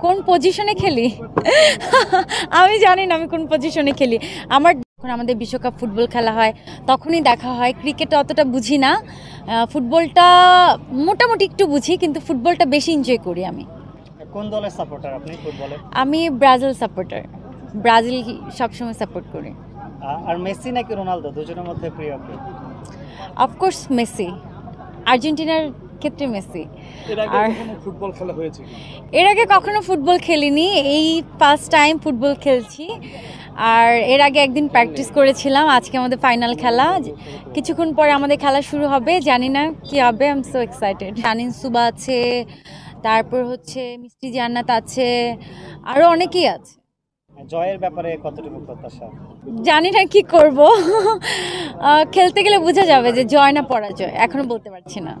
কোন পজিশনে খেলি আমি জানি না আমি কোন পজিশনে খেলি। আমার যখন আমাদের বিশ্বকাপ ফুটবল খেলা হয় তখনই দেখা হয়। ক্রিকেট অতটা বুঝি না, ফুটবলটা মোটামুটি একটু বুঝি, কিন্তু ফুটবলটা বেশি এনজয় করি আমি। কোন দলের সাপোর্টার আপনি ফুটবলে? আমি ব্রাজিল সাপোর্টার, ব্রাজিল সবসময় সাপোর্ট করি। আর মেসি নাকি রোনালদো, দুজনের মধ্যে প্রিয় কে? অফকোর্স মেসি, আর্জেন্টিনার ক্ষেত্রে মেসি। আর ফুটবল খেলা হয়েছে? এর আগে কখনো ফুটবল খেলিনি, এই ফার্স্ট টাইম ফুটবল খেলছি। আর এর আগে একদিন প্র্যাকটিস করেছিলাম। আজকে আমাদের ফাইনাল খেলা, কিছুক্ষণ পরে আমাদের খেলা শুরু হবে, জানি না কি হবে। I am so excited. শানিন সুবা আছে, তারপর হচ্ছে মিষ্টি জান্নাত আছে, আরও অনেকেই আছে। জয়ের ব্যাপারে কতটুকু প্রত্যাশা? জানি না কি করব, খেলতে গেলে বোঝা যাবে যে জয় না পরাজয়, এখনো বলতে পারছি না।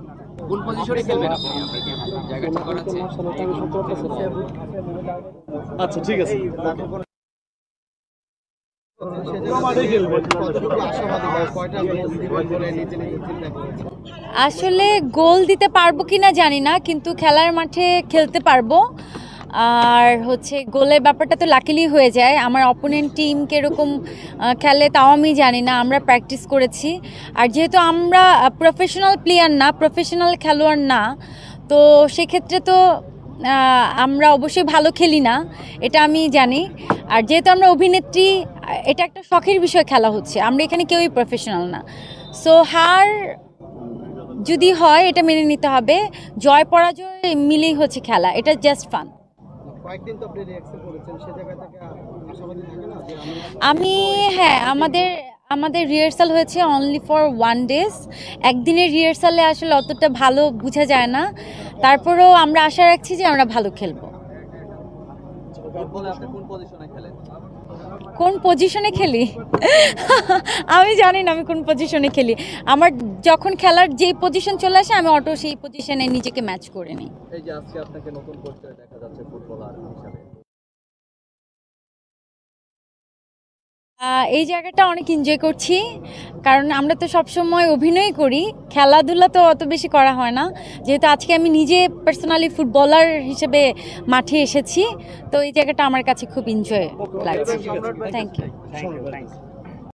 কোন পজিশনে খেলবেন আপনি? জায়গা ঠিক করা আছে? আচ্ছা, ঠিক আছে। আসলে গোল দিতে পারবো কিনা জানি না, কিন্তু খেলার মাঠে খেলতে পারবো। আর হচ্ছে গোলের ব্যাপারটা তো লাকিলি হয়ে যায়। আমার অপোনেন্ট টিম কীরকম খেলে তাও আমি জানি না, আমরা প্র্যাকটিস করেছি। আর যেহেতু আমরা প্রফেশনাল প্লেয়ার না, প্রফেশনাল খেলোয়াড় না, তো সেক্ষেত্রে তো আমরা অবশ্যই ভালো খেলি না, এটা আমি জানি। আর যেহেতু আমরা অভিনেত্রী, এটা একটা শখের বিষয় খেলা হচ্ছে, আমরা এখানে কেউই প্রফেশনাল না। সো হার যদি হয় এটা মেনে নিতে হবে, জয় পরাজয় মিলেই হচ্ছে খেলা, এটা জাস্ট ফান। আমি হ্যাঁ, আমাদের রিহার্সাল হয়েছে অনলি ফর 1 ডেজ। একদিনের রিহার্সালে আসলে অতটা ভালো বোঝা যায় না, তারপরেও আমরা আশা রাখছি যে আমরা ভালো খেলবো। কোন পজিশনে খেলি আমি জানি না আমি কোন পজিশনে খেলি। আমার যখন খেলার যে পজিশন চলে আসে আমি অটো সেই পজিশনে নিজেকে ম্যাচ করে নিই। এই যে আজকে আপনাকে নতুন করতে দেখা যাচ্ছে ফুটবলার হিসেবে, এই জায়গাটা অনেক এনজয় করছি, কারণ আমরা তো সবসময় অভিনয় করি, খেলাধুলা তো অত বেশি করা হয় না। যেহেতু আজকে আমি নিজে পার্সোনালি ফুটবলার হিসেবে মাঠে এসেছি, তো এই জায়গাটা আমার কাছে খুব এনজয় লাগছে। Thank you.